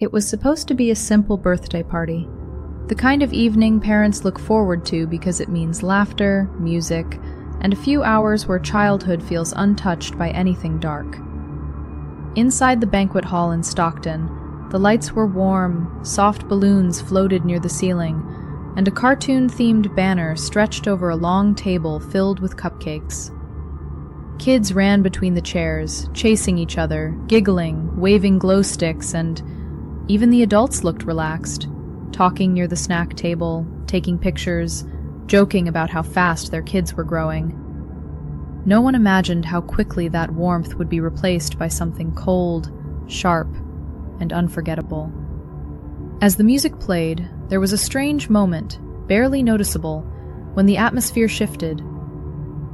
It was supposed to be a simple birthday party, the kind of evening parents look forward to because it means laughter, music, and a few hours where childhood feels untouched by anything dark. Inside the banquet hall in Stockton, the lights were warm, soft balloons floated near the ceiling, and a cartoon-themed banner stretched over a long table filled with cupcakes. Kids ran between the chairs, chasing each other, giggling, waving glow sticks, and even the adults looked relaxed, talking near the snack table, taking pictures, joking about how fast their kids were growing. No one imagined how quickly that warmth would be replaced by something cold, sharp, and unforgettable. As the music played, there was a strange moment, barely noticeable, when the atmosphere shifted.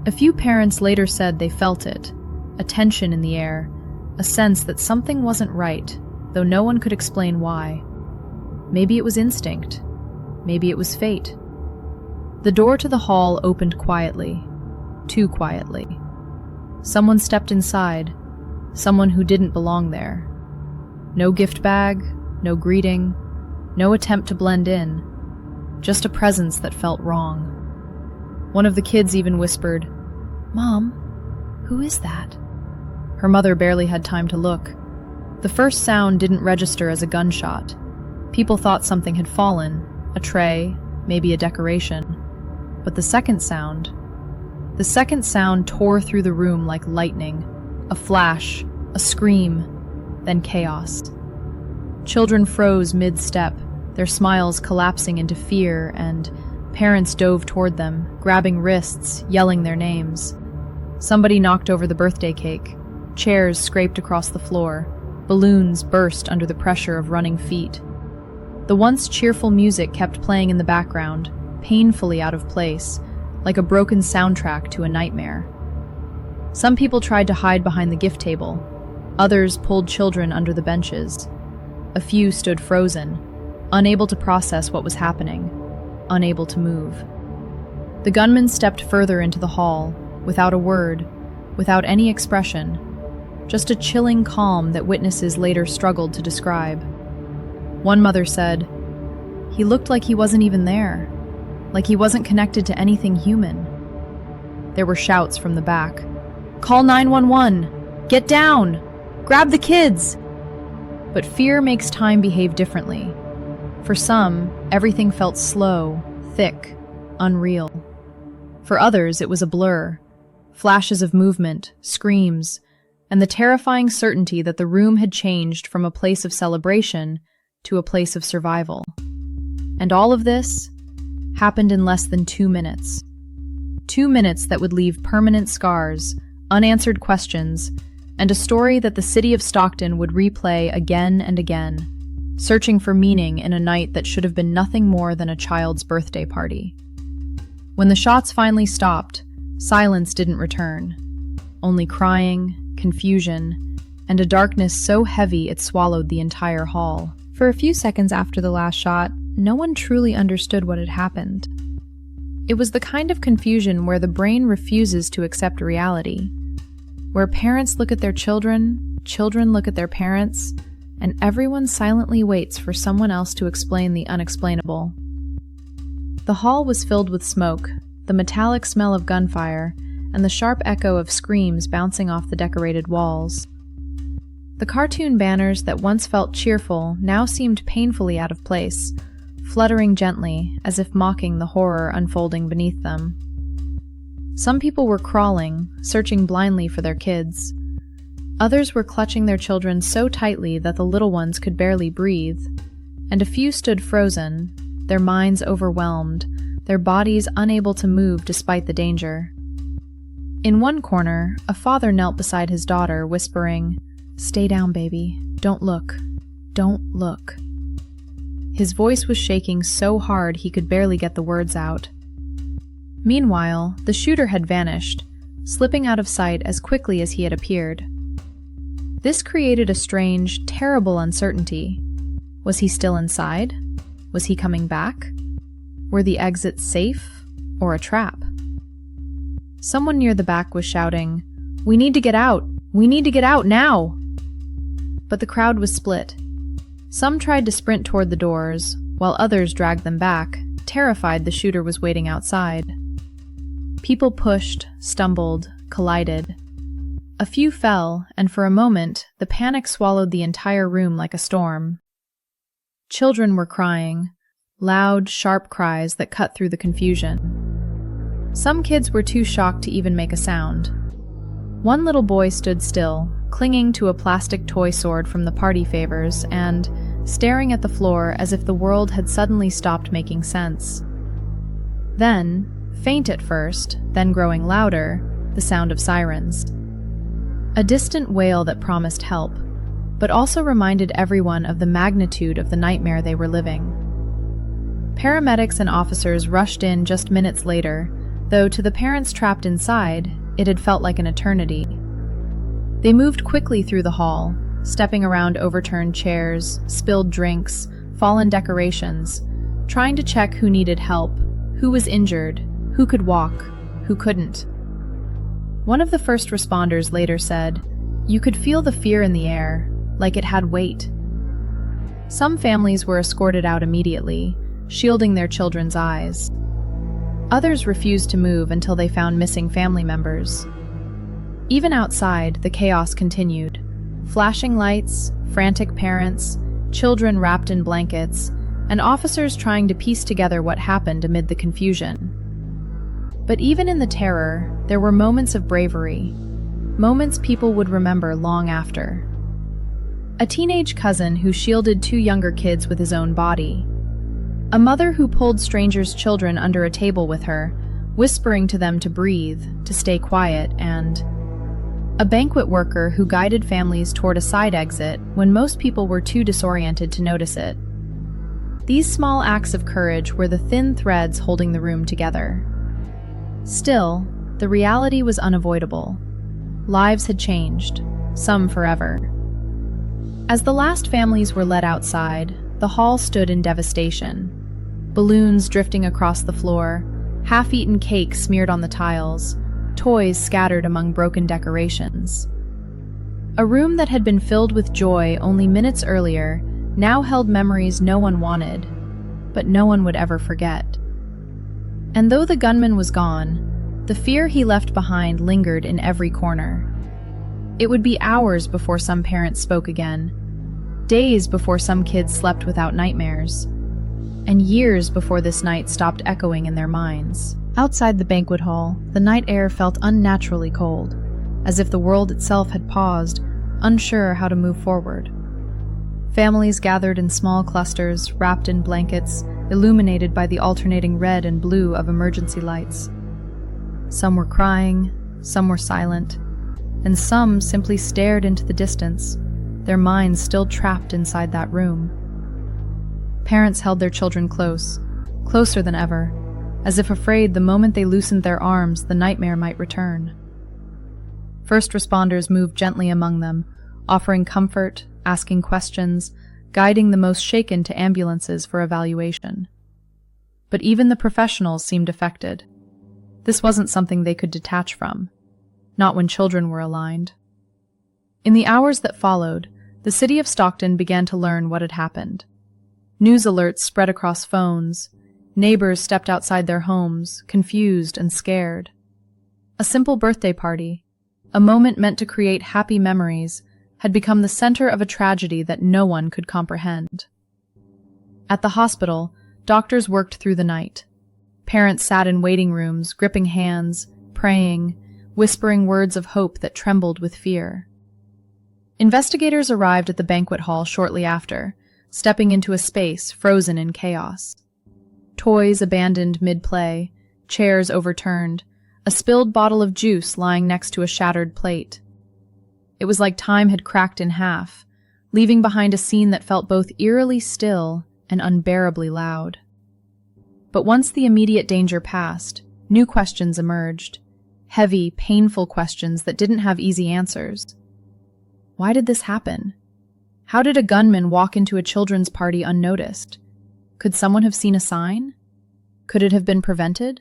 A few parents later said they felt it, a tension in the air, a sense that something wasn't right, though no one could explain why. Maybe it was instinct. Maybe it was fate. The door to the hall opened quietly, too quietly. Someone stepped inside, someone who didn't belong there. No gift bag, no greeting, no attempt to blend in, just a presence that felt wrong. One of the kids even whispered, "Mom, who is that?" Her mother barely had time to look. The first sound didn't register as a gunshot. People thought something had fallen, a tray, maybe a decoration. But the second sound tore through the room like lightning, a flash, a scream, then chaos. Children froze mid-step, their smiles collapsing into fear, and parents dove toward them, grabbing wrists, yelling their names. Somebody knocked over the birthday cake. Chairs scraped across the floor. Balloons burst under the pressure of running feet. The once cheerful music kept playing in the background, painfully out of place, like a broken soundtrack to a nightmare. Some people tried to hide behind the gift table. Others pulled children under the benches. A few stood frozen, unable to process what was happening, unable to move. The gunman stepped further into the hall, without a word, without any expression, just a chilling calm that witnesses later struggled to describe. One mother said, "He looked like he wasn't even there, like he wasn't connected to anything human." There were shouts from the back. "Call 911! Get down! Grab the kids!" But fear makes time behave differently. For some, everything felt slow, thick, unreal. For others, it was a blur. Flashes of movement, screams, and the terrifying certainty that the room had changed from a place of celebration to a place of survival. And all of this happened in less than 2 minutes. 2 minutes that would leave permanent scars, unanswered questions, and a story that the city of Stockton would replay again and again, searching for meaning in a night that should have been nothing more than a child's birthday party. When the shots finally stopped, silence didn't return. Only crying, confusion, and a darkness so heavy it swallowed the entire hall. For a few seconds after the last shot, no one truly understood what had happened. It was the kind of confusion where the brain refuses to accept reality, where parents look at their children, children look at their parents, and everyone silently waits for someone else to explain the unexplainable. The hall was filled with smoke, the metallic smell of gunfire, and the sharp echo of screams bouncing off the decorated walls. The cartoon banners that once felt cheerful now seemed painfully out of place, fluttering gently as if mocking the horror unfolding beneath them. Some people were crawling, searching blindly for their kids. Others were clutching their children so tightly that the little ones could barely breathe, and a few stood frozen, their minds overwhelmed, their bodies unable to move despite the danger. In one corner, a father knelt beside his daughter, whispering, "Stay down, baby. Don't look. Don't look." His voice was shaking so hard he could barely get the words out. Meanwhile, the shooter had vanished, slipping out of sight as quickly as he had appeared. This created a strange, terrible uncertainty. Was he still inside? Was he coming back? Were the exits safe or a trap? Someone near the back was shouting, "We need to get out! We need to get out now!" But the crowd was split. Some tried to sprint toward the doors, while others dragged them back, terrified the shooter was waiting outside. People pushed, stumbled, collided. A few fell, and for a moment, the panic swallowed the entire room like a storm. Children were crying, loud, sharp cries that cut through the confusion. Some kids were too shocked to even make a sound. One little boy stood still, clinging to a plastic toy sword from the party favors and staring at the floor as if the world had suddenly stopped making sense. Then, faint at first, then growing louder, the sound of sirens. A distant wail that promised help, but also reminded everyone of the magnitude of the nightmare they were living. Paramedics and officers rushed in just minutes later, though to the parents trapped inside, it had felt like an eternity. They moved quickly through the hall, stepping around overturned chairs, spilled drinks, fallen decorations, trying to check who needed help, who was injured, who could walk, who couldn't. One of the first responders later said, "You could feel the fear in the air, like it had weight." Some families were escorted out immediately, shielding their children's eyes. Others refused to move until they found missing family members. Even outside, the chaos continued. Flashing lights, frantic parents, children wrapped in blankets, and officers trying to piece together what happened amid the confusion. But even in the terror, there were moments of bravery, moments people would remember long after. A teenage cousin who shielded two younger kids with his own body. A mother who pulled strangers' children under a table with her, whispering to them to breathe, to stay quiet, and a banquet worker who guided families toward a side exit when most people were too disoriented to notice it. These small acts of courage were the thin threads holding the room together. Still, the reality was unavoidable. Lives had changed, some forever. As the last families were led outside, the hall stood in devastation. Balloons drifting across the floor, half-eaten cake smeared on the tiles, toys scattered among broken decorations. A room that had been filled with joy only minutes earlier now held memories no one wanted, but no one would ever forget. And though the gunman was gone, the fear he left behind lingered in every corner. It would be hours before some parents spoke again, days before some kids slept without nightmares, and years before this night stopped echoing in their minds. Outside the banquet hall, the night air felt unnaturally cold, as if the world itself had paused, unsure how to move forward. Families gathered in small clusters, wrapped in blankets, illuminated by the alternating red and blue of emergency lights. Some were crying, some were silent, and some simply stared into the distance, their minds still trapped inside that room. Parents held their children close, closer than ever, as if afraid the moment they loosened their arms, the nightmare might return. First responders moved gently among them, offering comfort, asking questions, guiding the most shaken to ambulances for evaluation. But even the professionals seemed affected. This wasn't something they could detach from, not when children were aligned. In the hours that followed, the city of Stockton began to learn what had happened. News alerts spread across phones. Neighbors stepped outside their homes, confused and scared. A simple birthday party, a moment meant to create happy memories, had become the center of a tragedy that no one could comprehend. At the hospital, doctors worked through the night. Parents sat in waiting rooms, gripping hands, praying, whispering words of hope that trembled with fear. Investigators arrived at the banquet hall shortly after, stepping into a space frozen in chaos. Toys abandoned mid-play, chairs overturned, a spilled bottle of juice lying next to a shattered plate. It was like time had cracked in half, leaving behind a scene that felt both eerily still and unbearably loud. But once the immediate danger passed, new questions emerged. Heavy, painful questions that didn't have easy answers. Why did this happen? How did a gunman walk into a children's party unnoticed? Could someone have seen a sign? Could it have been prevented?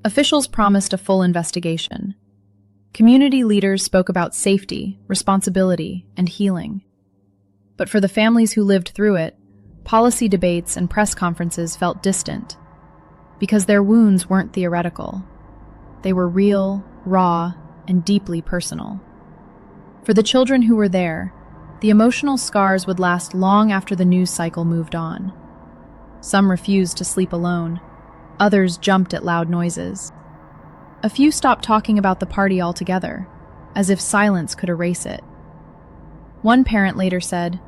Officials promised a full investigation. Community leaders spoke about safety, responsibility, and healing. But for the families who lived through it, policy debates and press conferences felt distant, because their wounds weren't theoretical. They were real, raw, and deeply personal. For the children who were there, the emotional scars would last long after the news cycle moved on. Some refused to sleep alone. Others jumped at loud noises. A few stopped talking about the party altogether, as if silence could erase it. One parent later said,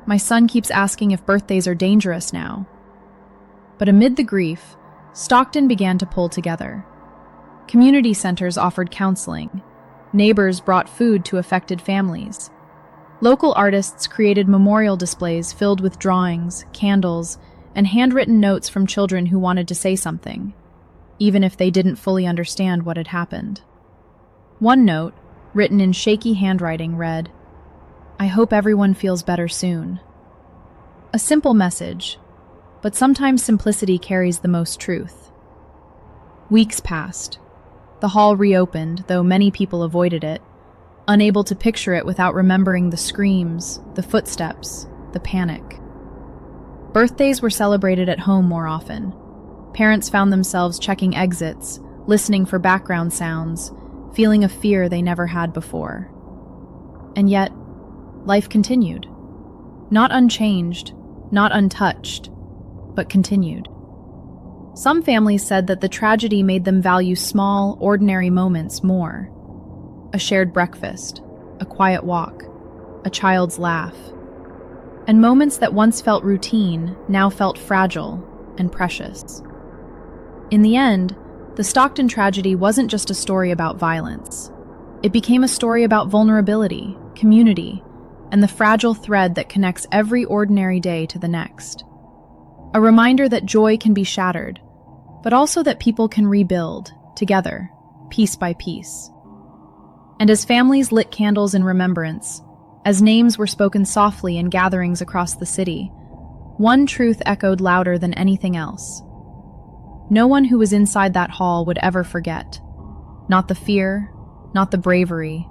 "My son keeps asking if birthdays are dangerous now." But amid the grief, Stockton began to pull together. Community centers offered counseling. Neighbors brought food to affected families. Local artists created memorial displays filled with drawings, candles, and handwritten notes from children who wanted to say something, even if they didn't fully understand what had happened. One note, written in shaky handwriting, read, "I hope everyone feels better soon." A simple message, but sometimes simplicity carries the most truth. Weeks passed. The hall reopened, though many people avoided it, unable to picture it without remembering the screams, the footsteps, the panic. Birthdays were celebrated at home more often. Parents found themselves checking exits, listening for background sounds, feeling a fear they never had before. And yet, life continued. Not unchanged, not untouched, but continued. Some families said that the tragedy made them value small, ordinary moments more. A shared breakfast, a quiet walk, a child's laugh. And moments that once felt routine now felt fragile and precious. In the end, the Stockton tragedy wasn't just a story about violence. It became a story about vulnerability, community, and the fragile thread that connects every ordinary day to the next. A reminder that joy can be shattered, but also that people can rebuild, together, piece by piece. And as families lit candles in remembrance, as names were spoken softly in gatherings across the city, one truth echoed louder than anything else. No one who was inside that hall would ever forget. Not the fear, not the bravery,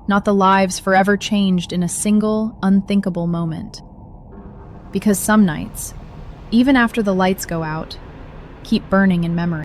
not the lives forever changed in a single, unthinkable moment. Because some nights, even after the lights go out, keep burning in memory.